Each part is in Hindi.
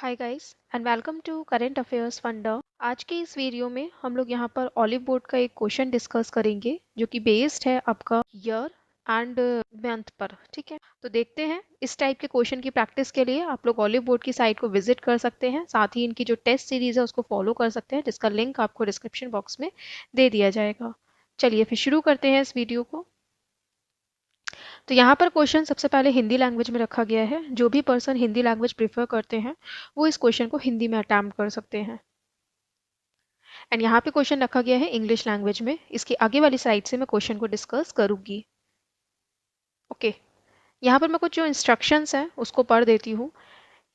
Hi guys and welcome to current affairs funda. आज के इस वीडियो में हम लोग यहाँ पर ऑलिव बोर्ड का एक क्वेश्चन डिस्कस करेंगे जो कि बेस्ड है आपका ईयर एंड मंथ पर। ठीक है, तो देखते हैं। इस टाइप के क्वेश्चन की प्रैक्टिस के लिए आप लोग ऑलिव बोर्ड की साइट को विजिट कर सकते हैं, साथ ही इनकी जो टेस्ट सीरीज है उसको फॉलो कर सकते हैं, जिसका लिंक आपको डिस्क्रिप्शन बॉक्स में दे दिया जाएगा। चलिए फिर शुरू करते हैं इस वीडियो को। तो यहाँ पर क्वेश्चन सबसे पहले हिंदी लैंग्वेज में रखा गया है। जो भी पर्सन हिंदी लैंग्वेज प्रीफर करते हैं वो इस क्वेश्चन को हिंदी में अटैम्प्ट कर सकते हैं। एंड यहाँ पे क्वेश्चन रखा गया है इंग्लिश लैंग्वेज में। इसकी आगे वाली साइड से मैं क्वेश्चन को डिस्कस करूंगी। ओके, यहाँ पर मैं कुछ जो इंस्ट्रक्शंस हैं उसको पढ़ देती हूँ।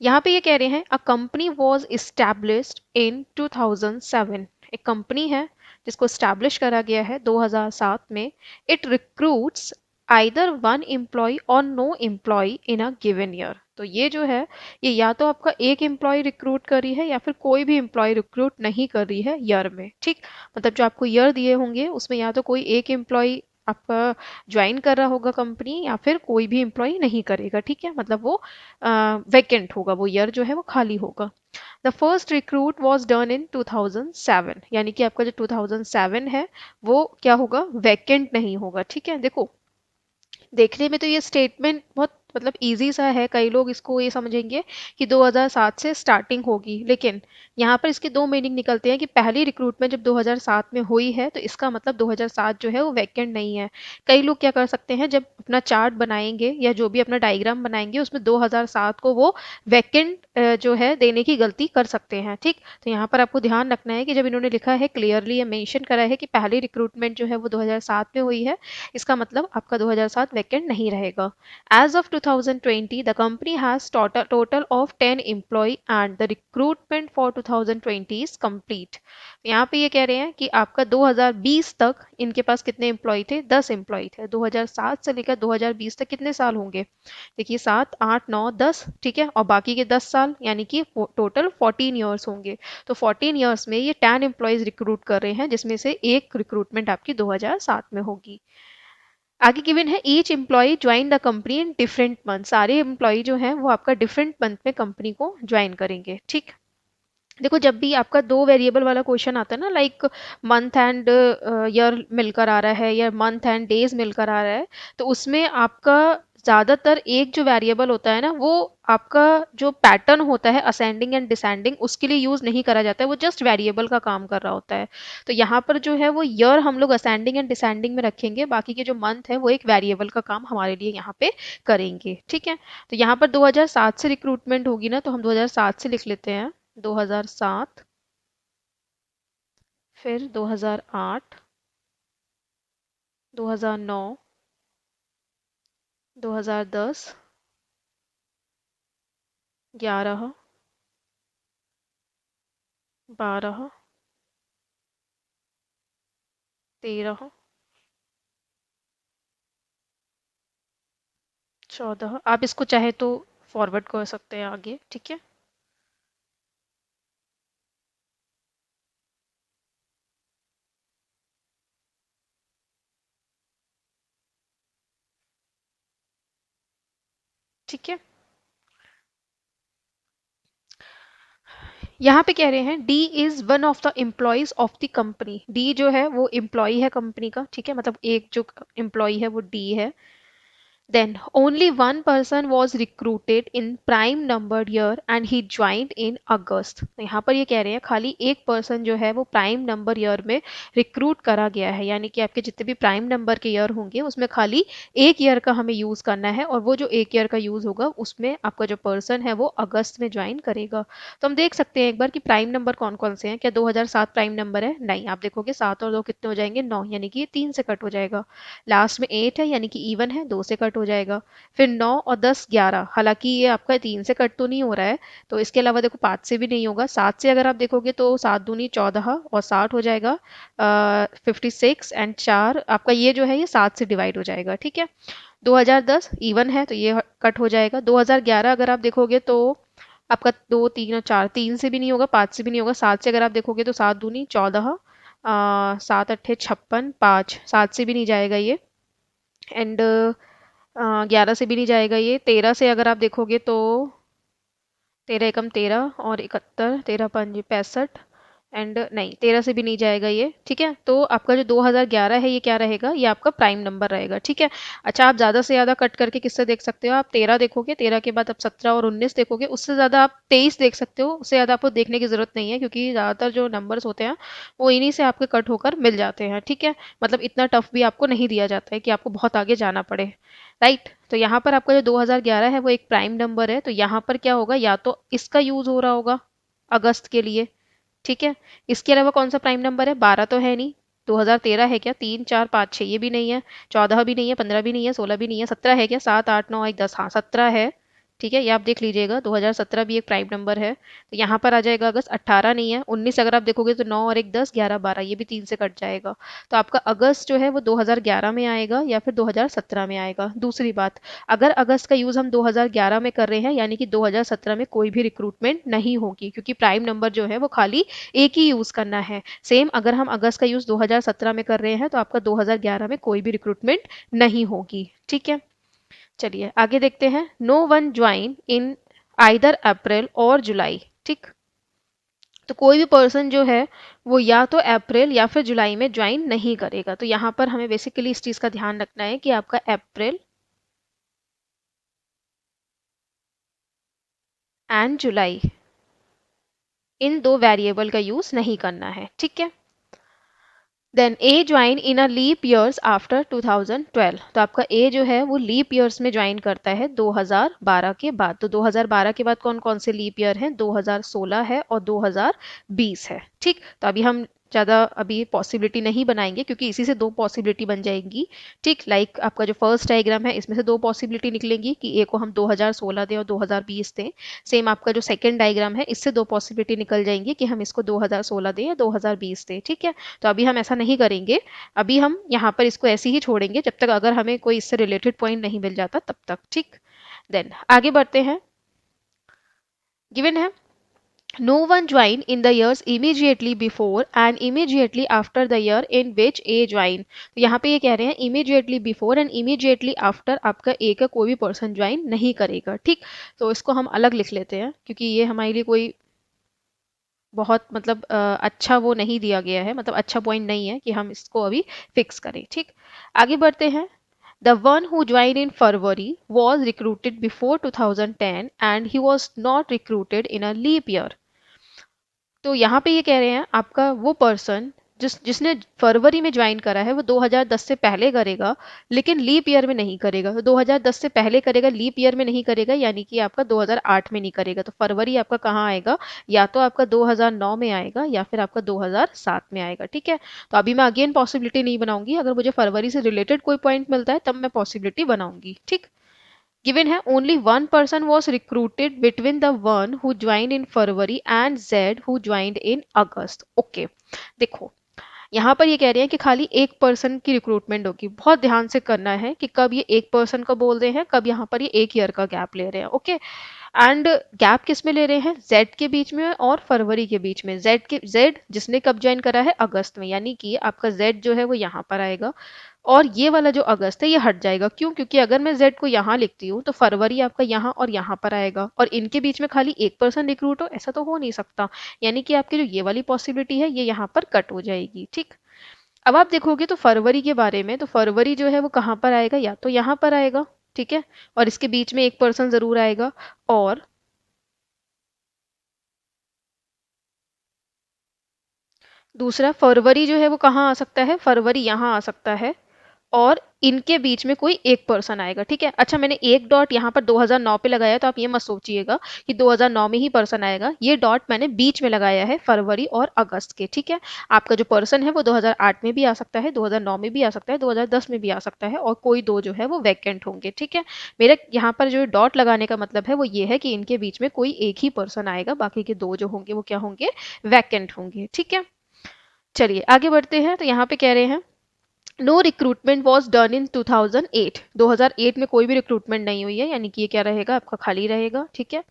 यहाँ पे ये कह रहे हैं a company was established in 2007। एक कंपनी है जिसको स्टैब्लिश करा गया है 2007 में। It recruits either one employee or no employee in a given year. तो ये जो है ये या तो आपका एक एम्प्लॉय रिक्रूट कर रही है या फिर कोई भी एम्प्लॉय रिक्रूट नहीं कर रही है ईयर में। ठीक, मतलब जो आपको ईयर दिए होंगे उसमें या तो कोई एक एम्प्लॉय आपका ज्वाइन कर रहा होगा कंपनी या फिर कोई भी एम्प्लॉय नहीं करेगा। ठीक है, मतलब वो वैकेंट होगा, वो ईयर जो है वो खाली होगा। The first recruit was done इन 2007, यानी कि आपका जो 2007 है वो क्या होगा, वैकेंट नहीं होगा। ठीक है, देखो देखने में तो ये स्टेटमेंट बहुत मतलब इजी सा है। कई लोग इसको ये समझेंगे कि 2007 से स्टार्टिंग होगी, लेकिन यहाँ पर इसके दो मीनिंग निकलते हैं कि पहली रिक्रूटमेंट जब 2007 में हुई है तो इसका मतलब 2007 जो है वो वैकेंट नहीं है। कई लोग क्या कर सकते हैं, जब अपना चार्ट बनाएंगे या जो भी अपना डायग्राम बनाएंगे उसमें 2007 को वो वैकेंट जो है देने की गलती कर सकते हैं। ठीक, तो यहाँ पर आपको ध्यान रखना है कि जब इन्होंने लिखा है क्लियरली ये मेंशन करा है कि पहली रिक्रूटमेंट जो है वो 2007 में हुई है, इसका मतलब आपका 2007 वैकेंट नहीं रहेगा। As of 2020, the company has total of 10 employee and the recruitment for 2020 is complete. यहाँ पे ये कह रहे हैं कि आपका 2020 तक इनके पास कितने एम्प्लॉय थे, 10 एम्प्लॉय थे। 2007 से लेकर 2020 तक कितने साल होंगे, देखिए 7 8 9 10। ठीक है, और बाकी के 10 साल यानी कि टोटल 14 ईयर्स होंगे। तो 14 ईयर्स में ये 10 एम्प्लॉयज रिक्रूट कर रहे हैं, जिसमें से एक रिक्रूटमेंट आपकी 2007 में होगी। आगे गिवन है each employ join the company in different month. सारे एम्प्लॉय जो हैं वो आपका डिफरेंट मंथ में कंपनी को ज्वाइन करेंगे। ठीक, देखो जब भी आपका दो वेरिएबल वाला क्वेश्चन आता है ना, लाइक मंथ एंड ईयर मिलकर आ रहा है या मंथ एंड डेज मिलकर आ रहा है, तो उसमें आपका ज़्यादातर एक जो वेरिएबल होता है ना वो आपका जो पैटर्न होता है असेंडिंग एंड डिसेंडिंग उसके लिए यूज़ नहीं करा जाता है, वो जस्ट वेरिएबल का काम कर रहा होता है। तो यहाँ पर जो है वो ईयर हम लोग असेंडिंग एंड डिसेंडिंग में रखेंगे, बाकी के जो मंथ है वो एक वेरिएबल का काम हमारे लिए यहाँ पे करेंगे। ठीक है, तो यहाँ पर 2007 से रिक्रूटमेंट होगी ना, तो हम 2007 से लिख लेते हैं 2007, फिर 2008, 2009, 2010, 11, 12, 13, 14। आप इसको चाहे तो फॉरवर्ड कर सकते हैं आगे। ठीक है, ठीक है। यहाँ पे कह रहे हैं D is one of the employees of the company. D जो है वो एम्प्लॉय है कंपनी का। ठीक है, मतलब एक जो एम्प्लॉय है वो डी है। Then only one person was recruited in prime numbered year and he joined in August। तो यहाँ पर ये कह रहे हैं खाली एक पर्सन जो है वो प्राइम नंबर ईयर में रिक्रूट करा गया है, यानी कि आपके जितने भी प्राइम नंबर के ईयर होंगे उसमें खाली एक ईयर का हमें यूज़ करना है, और वो जो एक ईयर का यूज़ होगा उसमें आपका जो पर्सन है वो अगस्त में ज्वाइन करेगा। तो हम देख सकते हैं एक बार कि प्राइम नंबर कौन कौन से हैं। क्या 2007 प्राइम नंबर है? नहीं। आप देखोगे 7 और 2 कितने हो जाएंगे, 9, यानी कि ये 3 से कट हो जाएगा। लास्ट में 8 है यानी कि इवन है, 2 से कट हो जाएगा। फिर 9 और 10 11, हालांकि ये आपका 3 से कट तो नहीं हो रहा है, तो इसके अलावा देखो 5 से भी नहीं होगा। 7 से अगर आप देखोगे तो 7 दूनी 14 और 60 हो जाएगा 56, एंड 4 आपका ये जो है ये 7 से डिवाइड हो जाएगा। ठीक है, 2010 इवन है तो ये कट हो जाएगा। 2011 अगर आप देखोगे तो आपका 2 3 और 4, 3 से भी नहीं होगा, 5 से भी नहीं होगा। 7 से अगर आप देखोगे तो 7 दूनी 14, 7 अट्ठे 56, 5 7 से भी नहीं जाएगा ये, एंड 11 से भी नहीं जाएगा ये। 13 से अगर आप देखोगे तो 13 एकम 13 और 71, 13 पंजे 65 एंड नहीं 13 से भी नहीं जाएगा ये, ठीक है। तो आपका जो 2011 है ये क्या रहेगा, ये आपका प्राइम नंबर रहेगा, ठीक है। अच्छा, आप ज़्यादा से ज़्यादा कट करके किससे देख सकते हो, आप 13 देखोगे, 13 के बाद आप 17 और 19 देखोगे, उससे ज़्यादा आप 23 देख सकते हो, उससे ज़्यादा आपको देखने की ज़रूरत नहीं है, क्योंकि ज़्यादातर जो नंबर्स होते हैं वो इन्हीं से आपके कट होकर मिल जाते हैं, ठीक है। मतलब इतना टफ भी आपको नहीं दिया जाता है कि आपको बहुत आगे जाना पड़े, राइट। तो यहाँ पर आपका जो 2011 है वो एक प्राइम नंबर है, तो यहाँ पर क्या होगा, या तो इसका यूज हो रहा होगा अगस्त के लिए, ठीक है। इसके अलावा कौन सा प्राइम नंबर है, 12 तो है नहीं, 2013 है क्या, 3 4 5 6 ये भी नहीं है, 14 भी नहीं है, 15 भी नहीं है, 16 भी नहीं है, 17 है क्या, 7 8 9 1 10, हाँ 17 है, ठीक है। ये आप देख लीजिएगा, 2017 भी एक प्राइम नंबर है, तो यहाँ पर आ जाएगा अगस्त। 18 नहीं है, 19 अगर आप देखोगे तो 9 और 1 10, 11 12, ये भी 3 से कट जाएगा, तो आपका अगस्त जो है वो 2011 में आएगा या फिर 2017 में आएगा। दूसरी बात, अगर अगस्त का यूज हम 2011 में कर रहे हैं, यानी कि 2017 में कोई भी रिक्रूटमेंट नहीं होगी, क्योंकि प्राइम नंबर जो है वो खाली एक ही यूज करना है। सेम अगर हम अगस्त का यूज 2017 में कर रहे हैं तो आपका 2011 में कोई भी रिक्रूटमेंट नहीं होगी, ठीक है। चलिए आगे देखते हैं। No one join in either April or July, ठीक। तो कोई भी पर्सन जो है वो या तो अप्रैल या फिर जुलाई में ज्वाइन नहीं करेगा, तो यहाँ पर हमें बेसिकली इस चीज का ध्यान रखना है कि आपका अप्रैल एंड जुलाई, इन दो वेरिएबल का यूज नहीं करना है, ठीक है। Then A join in a leap years after 2012, तो आपका ए जो है वो लीप ईयर्स में ज्वाइन करता है 2012 के बाद। तो 2012 के बाद कौन कौन से लीप ईयर हैं, 2016 है और 2020 है, ठीक। तो अभी हम ज़्यादा अभी पॉसिबिलिटी नहीं बनाएंगे, क्योंकि इसी से दो पॉसिबिलिटी बन जाएंगी, ठीक। लाइक आपका जो फर्स्ट डायग्राम है इसमें से दो पॉसिबिलिटी निकलेंगी कि ए को हम 2016 दें और 2020 दें। सेम आपका जो सेकंड डायग्राम है इससे दो पॉसिबिलिटी निकल जाएंगी कि हम इसको 2016 दें या 2020 दें, ठीक है। तो अभी हम ऐसा नहीं करेंगे, अभी हम यहाँ पर इसको ऐसे ही छोड़ेंगे जब तक अगर हमें कोई इससे रिलेटेड पॉइंट नहीं मिल जाता तब तक, ठीक। देन आगे बढ़ते हैं। गिवन है no one join in the years immediately before and immediately after the year in which a join, तो यहाँ पे ये कह रहे हैं immediately before and immediately after आपका ए का कोई भी पर्सन ज्वाइन नहीं करेगा, ठीक। तो इसको हम अलग लिख लेते हैं, क्योंकि ये हमारे लिए कोई बहुत मतलब अच्छा वो नहीं दिया गया है, मतलब अच्छा पॉइंट नहीं है कि हम इसको अभी फिक्स करें, ठीक। आगे बढ़ते हैं। The one who join in February was recruited before 2010 and he was not recruited in a leap year, तो यहाँ पे ये कह रहे हैं आपका वो पर्सन जिसने फरवरी में ज्वाइन करा है वो 2010 से पहले करेगा, लेकिन लीप ईयर में नहीं करेगा। तो 2010 से पहले करेगा, लीप ईयर में नहीं करेगा, यानी कि आपका 2008 में नहीं करेगा। तो फरवरी आपका कहाँ आएगा, या तो आपका 2009 में आएगा या फिर आपका 2007 में आएगा, ठीक है। तो अभी मैं अगेन पॉसिबिलिटी नहीं बनाऊंगी, अगर मुझे फरवरी से रिलेटेड कोई पॉइंट मिलता है तब मैं पॉसिबिलिटी बनाऊंगी, ठीक। गिवन है only one person was recruited between the one who join in February and Z who joined in August, okay. देखो यहाँ पर ये कह रहे हैं कि खाली एक पर्सन की रिक्रूटमेंट होगी, बहुत ध्यान से करना है कि कब ये एक पर्सन को बोल रहे हैं, कब यहाँ पर ये एक ईयर का गैप ले रहे हैं, ओके। एंड गैप किस में ले रहे हैं, जेड के बीच में और फरवरी के बीच में। जेड जिसने कब ज्वाइन करा है, अगस्त में, यानी कि आपका जेड जो है वो यहाँ पर आएगा, और ये वाला जो अगस्त है ये हट जाएगा। क्यों, क्योंकि अगर मैं जेड को यहाँ लिखती हूँ तो फरवरी आपका यहाँ और यहाँ पर आएगा, और इनके बीच में खाली एक पर्सन रिक्रूट हो ऐसा तो हो नहीं सकता, यानी कि आपकी जो ये वाली पॉसिबिलिटी है ये यहाँ पर कट हो जाएगी, ठीक। अब आप देखोगे तो फरवरी के बारे में, तो फरवरी जो है वो कहाँ पर आएगा, या तो यहाँ पर आएगा, ठीक है, और इसके बीच में एक पर्सन जरूर आएगा, और दूसरा फरवरी जो है वो कहाँ आ सकता है, फरवरी यहाँ आ सकता है, और इनके बीच में कोई एक पर्सन आएगा, ठीक है। अच्छा, मैंने एक डॉट यहाँ पर 2009 पे लगाया, तो आप ये मत सोचिएगा कि 2009 में ही पर्सन आएगा, ये डॉट मैंने बीच में लगाया है फरवरी और अगस्त के, ठीक है। आपका जो पर्सन है वो 2008 में भी आ सकता है, 2009 में भी आ सकता है, 2010 में भी आ सकता है, और कोई दो जो है वो वैकेंट होंगे, ठीक है। मेरे यहाँ पर जो डॉट लगाने का मतलब है वो ये है कि इनके बीच में कोई एक ही पर्सन आएगा, बाकी के दो जो होंगे वो क्या होंगे, वैकेंट होंगे, ठीक है। चलिए आगे बढ़ते हैं। तो यहाँ पे कह रहे हैं no recruitment was done in 2008, 2008 में कोई भी रिक्रूटमेंट नहीं हुई है, यानी कि ये क्या रहेगा, आपका खाली रहेगा, ठीक है।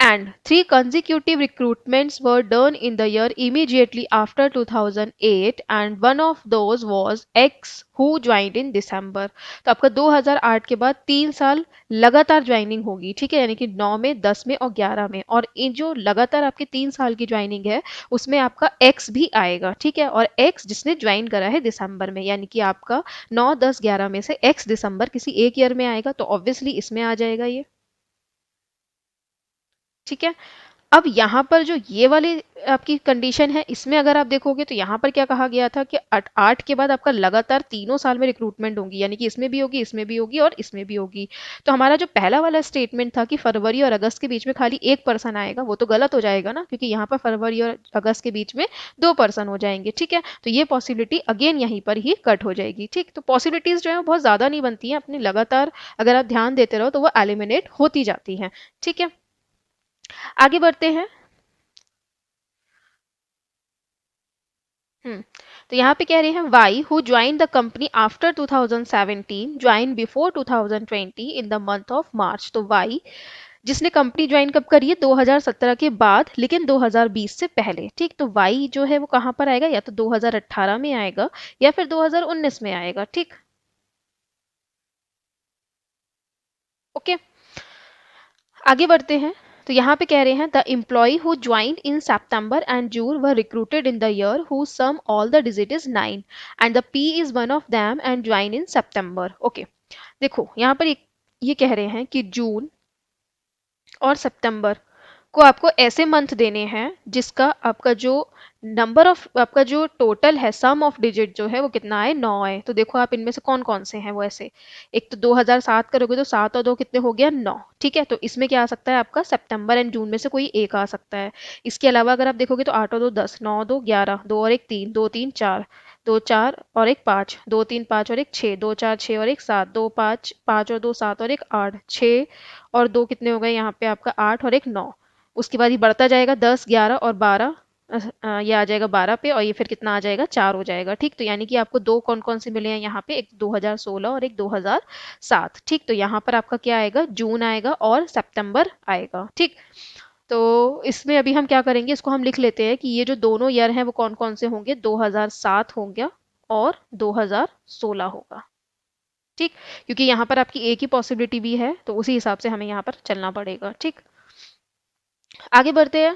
and three consecutive recruitments were done in the year immediately after 2008 and one of those was X who joined in December। तो आपका 2008 के बाद 3 साल लगातार ज्वाइनिंग होगी, ठीक है, यानी कि 9 में, 10 में और 11 में, और इन जो लगातार आपकी 3 साल की ज्वाइनिंग है उसमें आपका एक्स भी आएगा, ठीक है, और एक्स जिसने ज्वाइन करा है दिसंबर में, यानी कि आपका 9, 10, 11 में से एक्स दिसंबर किसी एक ईयर में आएगा तो ऑब्वियसली इसमें आ जाएगा ये, ठीक है। अब यहाँ पर जो ये वाली आपकी कंडीशन है इसमें अगर आप देखोगे तो यहाँ पर क्या कहा गया था कि 8 के बाद आपका लगातार तीनों साल में रिक्रूटमेंट होगी, यानी कि इसमें भी होगी, इसमें भी होगी और इसमें भी होगी। तो हमारा जो पहला वाला स्टेटमेंट था कि फरवरी और अगस्त के बीच में खाली एक पर्सन आएगा, वो तो गलत हो जाएगा ना, क्योंकि यहाँ पर फरवरी और अगस्त के बीच में 2 पर्सन हो जाएंगे, ठीक है। तो ये पॉसिबिलिटी अगेन यहीं पर ही कट हो जाएगी, ठीक। तो पॉसिबिलिटीज जो है बहुत ज्यादा नहीं बनती हैं अपनी, लगातार अगर आप ध्यान देते रहो तो वो एलिमिनेट होती जाती हैं, ठीक है। आगे बढ़ते हैं। हम्म, तो यहाँ पे कह रहे हैं Y who join the company after 2017 join before 2020 in the month of March. तो वाई जिसने कंपनी ज्वाइन कब करी है, 2017 के बाद लेकिन 2020 से पहले, ठीक। तो वाई जो है वो कहाँ पर आएगा, या तो 2018 में आएगा या फिर 2019 में आएगा, ठीक। ओके, आगे बढ़ते हैं। तो यहाँ पे कह रहे हैं the employ who joined in September and June were recruited in the year who sum all the digit is 9 and the P is one of them and join in September. Okay, देखो यहाँ पर ये कह रहे हैं कि जून और सितंबर को आपको ऐसे मंथ देने हैं जिसका आपका जो नंबर ऑफ आपका जो टोटल है, सम ऑफ डिजिट जो है वो कितना आए, 9 आए। तो देखो आप इनमें से कौन कौन से हैं वो ऐसे। एक तो 2007 करोगे तो 7 और 2 कितने हो गया, 9, ठीक है। तो इसमें क्या आ सकता है आपका, सितंबर एंड जून में से कोई एक आ सकता है। इसके अलावा अगर आप देखोगे तो 8 और 2 10, 9 2 11, 2 और 1 3, 2 3 4, 2 4 और 1 5, 2 3 5 और 1 6, 2 4 6 और 1 7, 2 5 5 और 2 7 और 1 8, 6 और 2 कितने हो गए यहाँ पे आपका 8 और 1 9। उसके बाद ये बढ़ता जाएगा 10 11 और 12, ये आ जाएगा 12 पे, और ये फिर कितना आ जाएगा, 4 हो जाएगा, ठीक। तो यानी कि आपको दो कौन कौन से मिले हैं यहाँ पे, एक 2016 और एक 2007, ठीक। तो यहाँ पर आपका क्या आएगा, जून आएगा और सितंबर आएगा, ठीक। तो इसमें अभी हम क्या करेंगे, इसको हम लिख लेते हैं कि ये जो दोनों ईयर हैं वो कौन कौन से होंगे, 2007 होंगे और 2016 होगा, ठीक। क्योंकि यहाँ पर आपकी एक ही पॉसिबिलिटी भी है तो उसी हिसाब से हमें यहाँ पर चलना पड़ेगा, ठीक। आगे बढ़ते हैं।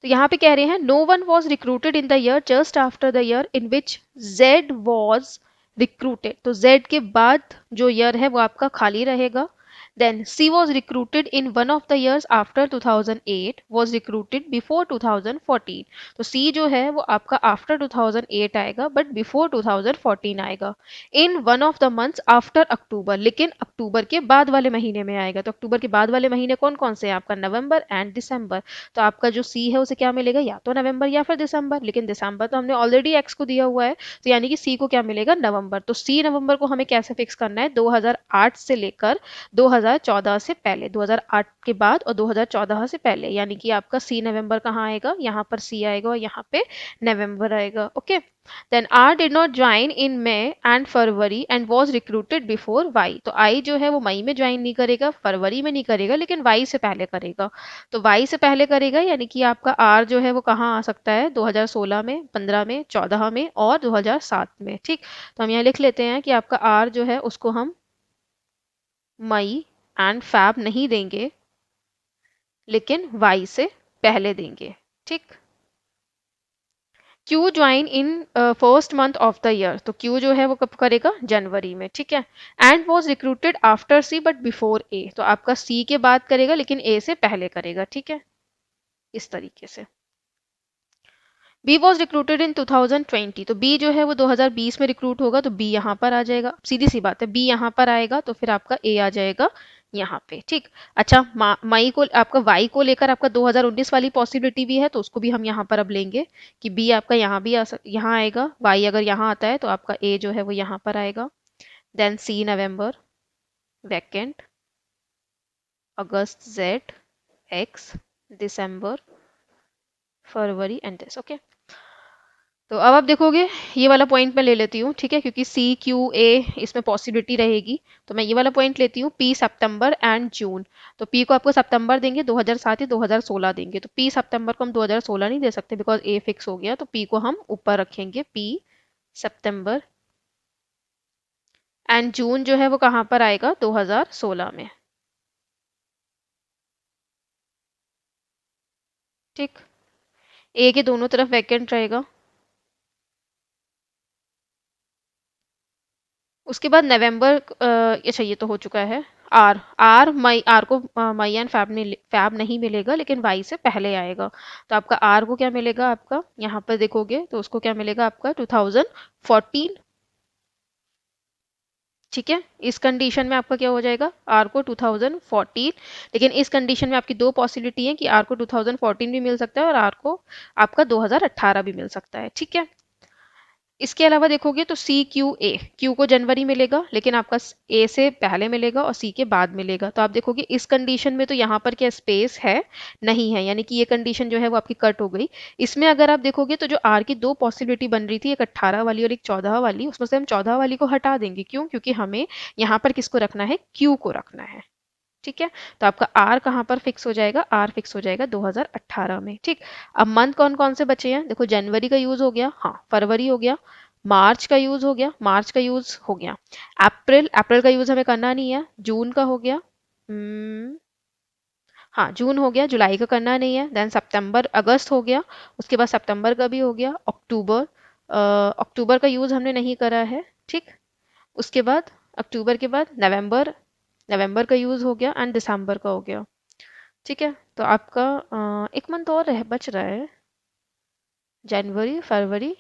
तो यहाँ पे कह रहे हैं no one was recruited in the year just after the year in which Z was recruited. तो जेड के बाद जो ईयर है वो आपका खाली रहेगा। Then C was recruited in one of the years after 2008 was recruited before 2014। तो सी जो है वो आपका आफ्टर 2008 आएगा बट बिफोर 2014 आएगा। In one of the months after October, लेकिन अक्टूबर के बाद वाले महीने में आएगा। तो अक्टूबर के बाद वाले महीने कौन कौन से हैं आपका, नवंबर एंड दिसंबर। तो आपका जो सी है उसे क्या मिलेगा, या तो नवंबर या फिर दिसंबर, लेकिन दिसंबर तो हमने ऑलरेडी एक्स को दिया हुआ है, तो यानी कि सी को क्या मिलेगा, नवंबर। तो सी नवंबर को हमें कैसे फिक्स करना है, 2008 से लेकर 2014 से पहले, 2008 के बाद और 2014 से पहले, यानी कि आपका सी नवंबर कहाँ आएगा, यहाँ पर सी आएगा और यहाँ पे नवंबर आएगा, okay. Then R did not join in May and February and was recruited before Y. तो आई जो है वो मई में ज्वाइन नहीं करेगा, फरवरी में नहीं करेगा, लेकिन वाई से पहले करेगा। तो वाई से पहले करेगा यानी कि आपका आर जो है वो कहाँ आ सकता है, 2016 में, 15 में, 14 में और 2007 में, ठीक। तो हम यहाँ लिख लेते हैं कि आपका आर जो है उसको हम मई एंड फैब नहीं देंगे, लेकिन वाई से पहले देंगे, ठीक। Q join in first month of the year. तो क्यू जो है वो कब करेगा, जनवरी में, ठीक है। And was recruited after C but before A. तो आपका सी के बाद करेगा लेकिन ए से पहले करेगा, ठीक है, इस तरीके से। B was recruited in 2020। तो बी जो है वो 2020 में रिक्रूट होगा, तो बी यहाँ पर आ जाएगा, सीधी सी बात है, बी यहाँ पर आएगा तो फिर आपका ए आ जाएगा यहाँ पे, ठीक। अच्छा, मई को आपका वाई को लेकर आपका 2019 वाली पॉसिबिलिटी भी है, तो उसको भी हम यहाँ पर अब लेंगे कि बी आपका यहाँ भी यहाँ आएगा, वाई अगर यहाँ आता है तो आपका ए जो है वो यहाँ पर आएगा। Then C November, vacant, August Z, X, December, February and this, okay. तो अब आप देखोगे, ये वाला पॉइंट मैं ले लेती हूँ, ठीक है, क्योंकि सी क्यू ए इसमें पॉसिबिलिटी रहेगी। तो मैं ये वाला पॉइंट लेती हूँ, पी सितंबर एंड जून। तो पी को आपको सितंबर देंगे 2007 या 2016 देंगे, तो पी सितंबर को हम 2016 नहीं दे सकते बिकॉज ए फिक्स हो गया, तो पी को हम ऊपर रखेंगे, पी सितंबर। एंड जून जो है वो कहाँ पर आएगा, 2016 में। ठीक, ए के दोनों तरफ वैकेंट रहेगा। उसके बाद नवंबर, अच्छा ये तो हो चुका है। आर आर मई, आर को मई एंड फैब नहीं मिलेगा, लेकिन वाई से पहले आएगा। तो आपका आर को क्या मिलेगा, आपका यहाँ पर देखोगे तो उसको क्या मिलेगा, आपका 2014। ठीक है, इस कंडीशन में आपका क्या हो जाएगा, आर को 2014। लेकिन इस कंडीशन में आपकी दो पॉसिबिलिटी है कि आर को 2014 भी मिल सकता है और आर को आपका 2018 भी मिल सकता है। ठीक है, इसके अलावा देखोगे तो सी क्यू ए, क्यू को जनवरी मिलेगा लेकिन आपका ए से पहले मिलेगा और सी के बाद मिलेगा। तो आप देखोगे इस कंडीशन में तो यहाँ पर क्या स्पेस है, नहीं है, यानी कि ये कंडीशन जो है वो आपकी कट हो गई। इसमें अगर आप देखोगे तो जो आर की दो पॉसिबिलिटी बन रही थी, एक 18 वाली और एक 14 वाली, उसमें से हम 14 वाली को हटा देंगे। क्यों, क्योंकि हमें यहाँ पर किसको रखना है, क्यू को रखना है। ठीक है, तो आपका आर कहाँ पर फिक्स हो जाएगा, आर फिक्स हो जाएगा 2018 में। ठीक, अब मंथ कौन कौन से बचे हैं, देखो जनवरी का यूज हो गया, हाँ फरवरी हो गया, मार्च का यूज हो गया, मार्च का यूज हो गया, अप्रैल, अप्रैल का यूज हमें करना नहीं है, जून का हो गया, हाँ जून हो गया, जुलाई का करना नहीं है, देन सितंबर अगस्त हो गया, उसके बाद सितंबर का भी हो गया, अक्टूबर, अक्टूबर का यूज हमने नहीं करा है। ठीक, उसके बाद अक्टूबर के बाद नवंबर, नवंबर का यूज हो गया एंड दिसंबर का हो गया। ठीक है, तो आपका एक मंथ और रह बच रहा है, जनवरी, फरवरी,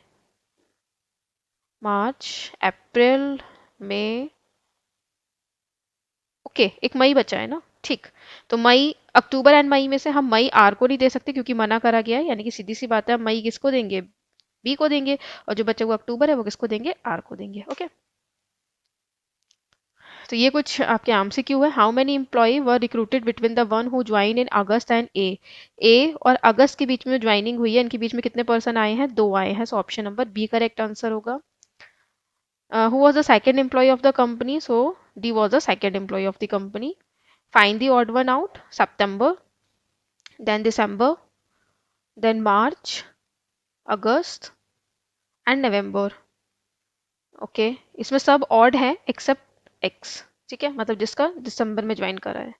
मार्च, अप्रैल, मई, ओके एक मई बचा है ना। ठीक, तो मई, अक्टूबर एंड मई में से हम मई आर को नहीं दे सकते क्योंकि मना करा गया है, यानी कि सीधी सी बात है, हम मई किसको देंगे, बी को देंगे, और जो बच्चे को अक्टूबर है वो किसको देंगे, आर को देंगे। ओके, तो ये कुछ आपके एमसीक्यू है। How many employee were recruited between the one who join in August and A, A और अगस्त के बीच में ज्वाइनिंग हुई है, इनके बीच में कितने पर्सन आए हैं, दो आए हैं। So option number B correct answer होगा। Who was the second employee of the company? So D was the second employee of the company. Find the odd one out. September, then December, then March, August and November. Okay, इसमें सब ऑड है एक्सेप्ट एक्स। ठीक है, मतलब जिसका दिसंबर में ज्वाइन करा है।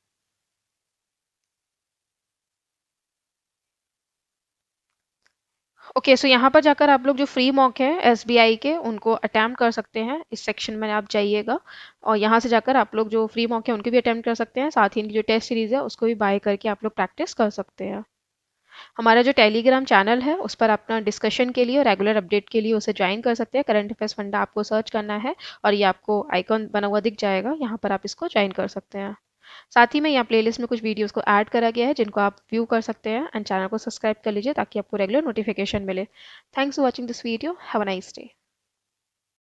ओके, सो यहाँ पर जाकर आप लोग जो फ्री मॉक है एसबीआई के, उनको अटैम्प्ट कर सकते हैं। इस सेक्शन में आप जाइएगा और यहाँ से जाकर आप लोग जो फ्री मॉक है उनको भी अटैम्प्ट कर सकते हैं, साथ ही इनकी जो टेस्ट सीरीज है उसको भी बाय करके आप लोग प्रैक्टिस कर सकते हैं। हमारा जो टेलीग्राम चैनल है उस पर अपना डिस्कशन के लिए और रेगुलर अपडेट के लिए उसे ज्वाइन कर सकते हैं। करंट अफेयर्स फंडा आपको सर्च करना है और ये आपको आइकॉन बना हुआ दिख जाएगा, यहाँ पर आप इसको ज्वाइन कर सकते हैं। साथ ही में यहाँ प्लेलिस्ट में कुछ वीडियोस को ऐड करा गया है जिनको आप व्यू कर सकते हैं, एंड चैनल को सब्सक्राइब कर लीजिए ताकि आपको रेगुलर नोटिफिकेशन मिले। Thanks for watching this video, have a nice day.